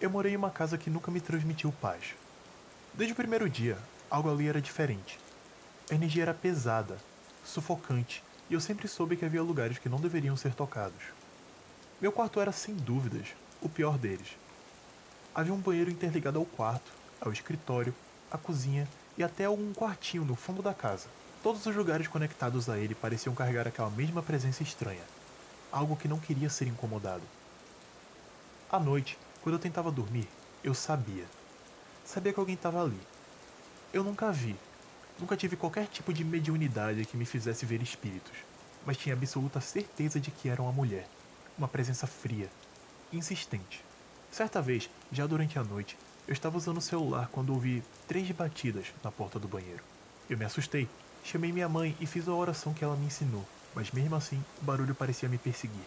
Eu morei em uma casa que nunca me transmitiu paz. Desde o primeiro dia, algo ali era diferente. A energia era pesada, sufocante, e eu sempre soube que havia lugares que não deveriam ser tocados. Meu quarto era, sem dúvidas, o pior deles. Havia um banheiro interligado ao quarto, ao escritório, à cozinha e até algum quartinho no fundo da casa. Todos os lugares conectados a ele pareciam carregar aquela mesma presença estranha, algo que não queria ser incomodado. À noite, quando eu tentava dormir, eu sabia. Sabia que alguém estava ali. Eu nunca vi, nunca tive qualquer tipo de mediunidade que me fizesse ver espíritos, mas tinha absoluta certeza de que era uma mulher, uma presença fria, insistente. Certa vez, já durante a noite, eu estava usando o celular quando ouvi 3 batidas na porta do banheiro. Eu me assustei, chamei minha mãe e fiz a oração que ela me ensinou, mas mesmo assim, o barulho parecia me perseguir.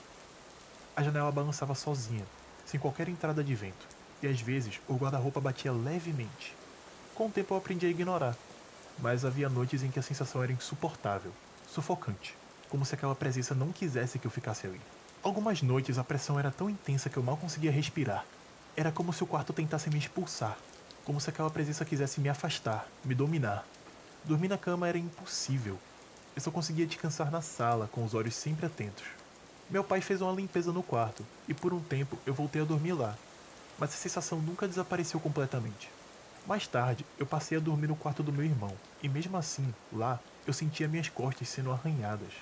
A janela balançava sozinha, sem qualquer entrada de vento, e às vezes o guarda-roupa batia levemente. Com o tempo eu aprendi a ignorar, mas havia noites em que a sensação era insuportável, sufocante, como se aquela presença não quisesse que eu ficasse ali. Algumas noites a pressão era tão intensa que eu mal conseguia respirar. Era como se o quarto tentasse me expulsar, como se aquela presença quisesse me afastar, me dominar. Dormir na cama era impossível. Eu só conseguia descansar na sala, com os olhos sempre atentos. Meu pai fez uma limpeza no quarto, e por um tempo eu voltei a dormir lá, mas a sensação nunca desapareceu completamente. Mais tarde, eu passei a dormir no quarto do meu irmão, e mesmo assim, lá, eu sentia minhas costas sendo arranhadas.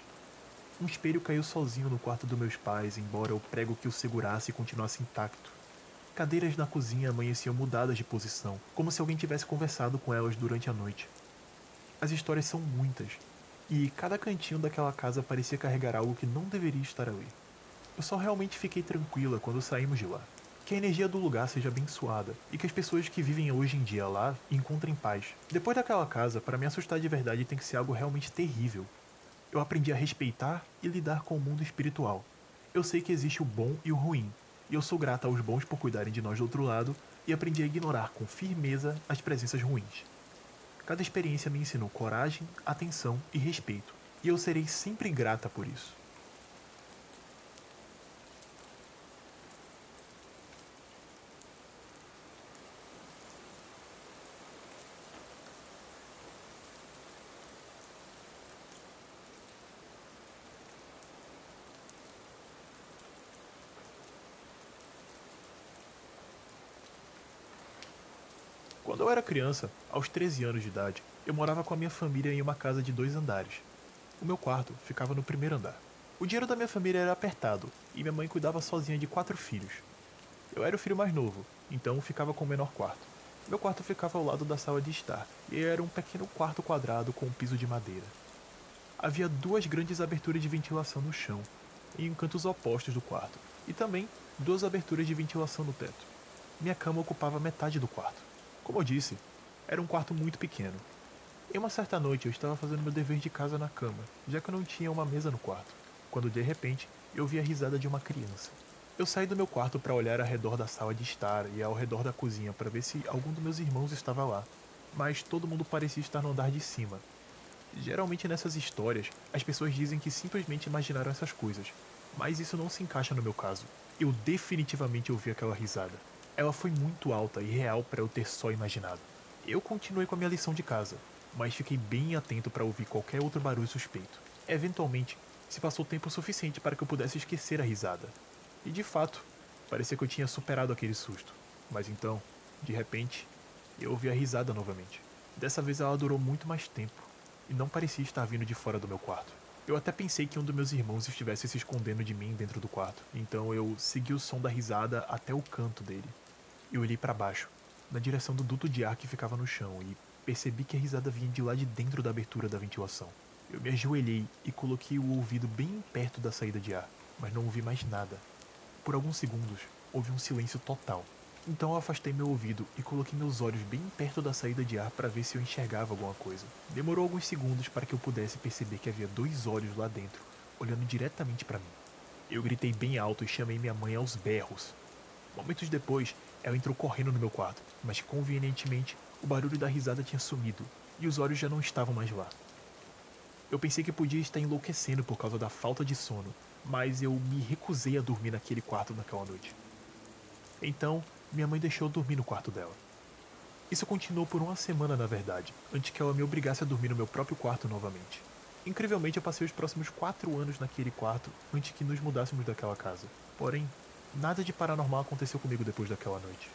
Um espelho caiu sozinho no quarto dos meus pais, embora o prego que o segurasse continuasse intacto. Cadeiras na cozinha amanheciam mudadas de posição, como se alguém tivesse conversado com elas durante a noite. As histórias são muitas, e cada cantinho daquela casa parecia carregar algo que não deveria estar ali. Eu só realmente fiquei tranquila quando saímos de lá. Que a energia do lugar seja abençoada e que as pessoas que vivem hoje em dia lá encontrem paz. Depois daquela casa, para me assustar de verdade tem que ser algo realmente terrível. Eu aprendi a respeitar e lidar com o mundo espiritual. Eu sei que existe o bom e o ruim, e eu sou grata aos bons por cuidarem de nós do outro lado, e aprendi a ignorar com firmeza as presenças ruins. Cada experiência me ensinou coragem, atenção e respeito, e eu serei sempre grata por isso. Quando eu era criança, aos 13 anos de idade, eu morava com a minha família em uma casa de 2 andares. O meu quarto ficava no primeiro andar. O dinheiro da minha família era apertado e minha mãe cuidava sozinha de 4 filhos. Eu era o filho mais novo, então ficava com o menor quarto. Meu quarto ficava ao lado da sala de estar e era um pequeno quarto quadrado com um piso de madeira. Havia 2 grandes aberturas de ventilação no chão, em cantos opostos do quarto, e também 2 aberturas de ventilação no teto. Minha cama ocupava metade do quarto. Como eu disse, era um quarto muito pequeno. Em uma certa noite eu estava fazendo meu dever de casa na cama, já que eu não tinha uma mesa no quarto, quando de repente eu vi a risada de uma criança. Eu saí do meu quarto para olhar ao redor da sala de estar e ao redor da cozinha para ver se algum dos meus irmãos estava lá, mas todo mundo parecia estar no andar de cima. Geralmente nessas histórias, as pessoas dizem que simplesmente imaginaram essas coisas, mas isso não se encaixa no meu caso. Eu definitivamente ouvi aquela risada. Ela foi muito alta e real para eu ter só imaginado. Eu continuei com a minha lição de casa, mas fiquei bem atento para ouvir qualquer outro barulho suspeito. Eventualmente, se passou tempo suficiente para que eu pudesse esquecer a risada. E de fato, parecia que eu tinha superado aquele susto. Mas então, de repente, eu ouvi a risada novamente. Dessa vez ela durou muito mais tempo e não parecia estar vindo de fora do meu quarto. Eu até pensei que um dos meus irmãos estivesse se escondendo de mim dentro do quarto, então eu segui o som da risada até o canto dele. Eu olhei para baixo, na direção do duto de ar que ficava no chão, e percebi que a risada vinha de lá de dentro da abertura da ventilação. Eu me ajoelhei e coloquei o ouvido bem perto da saída de ar, mas não ouvi mais nada. Por alguns segundos, houve um silêncio total. Então eu afastei meu ouvido e coloquei meus olhos bem perto da saída de ar para ver se eu enxergava alguma coisa. Demorou alguns segundos para que eu pudesse perceber que havia 2 olhos lá dentro, olhando diretamente para mim. Eu gritei bem alto e chamei minha mãe aos berros. Momentos depois, ela entrou correndo no meu quarto, mas convenientemente o barulho da risada tinha sumido e os olhos já não estavam mais lá. Eu pensei que podia estar enlouquecendo por causa da falta de sono, mas eu me recusei a dormir naquele quarto naquela noite. Então, minha mãe deixou eu dormir no quarto dela. Isso continuou por uma semana, na verdade, antes que ela me obrigasse a dormir no meu próprio quarto novamente. Incrivelmente, eu passei os próximos 4 anos naquele quarto antes que nos mudássemos daquela casa. Porém, nada de paranormal aconteceu comigo depois daquela noite.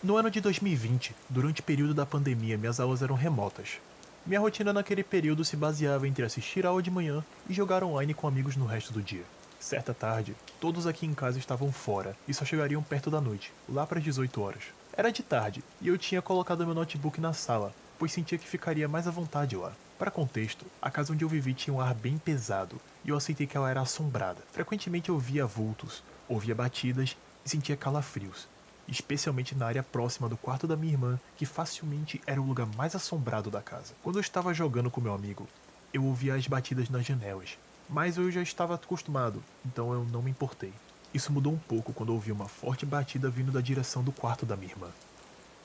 No ano de 2020, durante o período da pandemia, minhas aulas eram remotas. Minha rotina naquele período se baseava entre assistir a aula de manhã e jogar online com amigos no resto do dia. Certa tarde, todos aqui em casa estavam fora e só chegariam perto da noite, lá para as 18 horas. Era de tarde e eu tinha colocado meu notebook na sala, pois sentia que ficaria mais à vontade lá. Para contexto, a casa onde eu vivi tinha um ar bem pesado e eu aceitei que ela era assombrada. Frequentemente eu via vultos, ouvia batidas e sentia calafrios, especialmente na área próxima do quarto da minha irmã, que facilmente era o lugar mais assombrado da casa. Quando eu estava jogando com meu amigo, eu ouvia as batidas nas janelas, mas eu já estava acostumado, então eu não me importei. Isso mudou um pouco quando ouvi uma forte batida vindo da direção do quarto da minha irmã.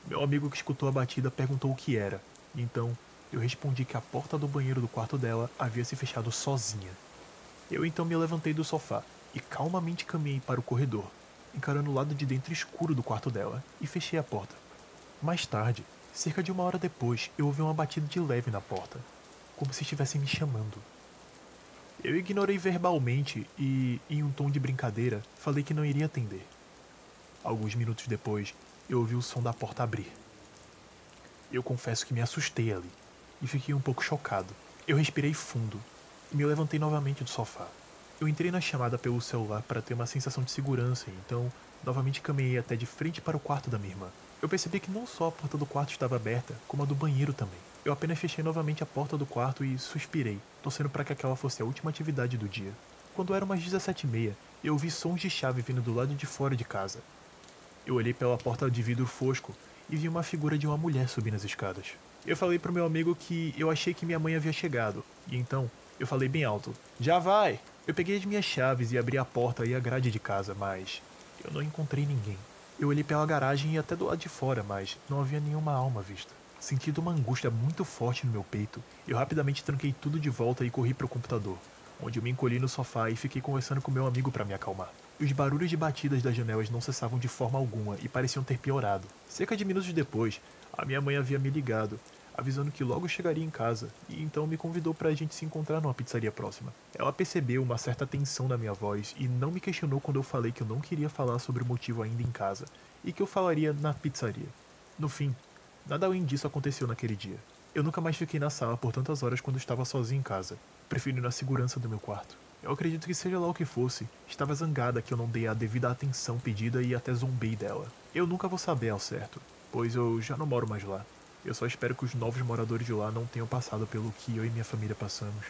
Meu amigo que escutou a batida perguntou o que era, e então eu respondi que a porta do banheiro do quarto dela havia se fechado sozinha. Eu então me levantei do sofá e calmamente caminhei para o corredor, encarando o lado de dentro escuro do quarto dela, e fechei a porta. Mais tarde, cerca de 1 hora depois, eu ouvi uma batida de leve na porta, como se estivessem me chamando. Eu ignorei verbalmente e, em um tom de brincadeira, falei que não iria atender. Alguns minutos depois, eu ouvi o som da porta abrir. Eu confesso que me assustei ali e fiquei um pouco chocado. Eu respirei fundo e me levantei novamente do sofá. Eu entrei na chamada pelo celular para ter uma sensação de segurança, então novamente caminhei até de frente para o quarto da minha irmã. Eu percebi que não só a porta do quarto estava aberta, como a do banheiro também. Eu apenas fechei novamente a porta do quarto e suspirei, torcendo para que aquela fosse a última atividade do dia. Quando era umas 17h30, eu ouvi sons de chave vindo do lado de fora de casa. Eu olhei pela porta de vidro fosco e vi uma figura de uma mulher subindo as escadas. Eu falei pro meu amigo que eu achei que minha mãe havia chegado, e então eu falei bem alto: "Já vai!" Eu peguei as minhas chaves e abri a porta e a grade de casa, mas eu não encontrei ninguém. Eu olhei pela garagem e até do lado de fora, mas não havia nenhuma alma à vista. Sentindo uma angústia muito forte no meu peito, eu rapidamente tranquei tudo de volta e corri para o computador, onde eu me encolhi no sofá e fiquei conversando com meu amigo para me acalmar. Os barulhos de batidas das janelas não cessavam de forma alguma e pareciam ter piorado. Cerca de minutos depois, a minha mãe havia me ligado, avisando que logo chegaria em casa, e então me convidou para a gente se encontrar numa pizzaria próxima. Ela percebeu uma certa tensão na minha voz e não me questionou quando eu falei que eu não queria falar sobre o motivo ainda em casa, e que eu falaria na pizzaria. No fim, nada além disso aconteceu naquele dia. Eu nunca mais fiquei na sala por tantas horas quando estava sozinho em casa, preferindo a segurança do meu quarto. Eu acredito que seja lá o que fosse, estava zangada que eu não dei a devida atenção pedida e até zombei dela. Eu nunca vou saber ao certo, pois eu já não moro mais lá. Eu só espero que os novos moradores de lá não tenham passado pelo que eu e minha família passamos.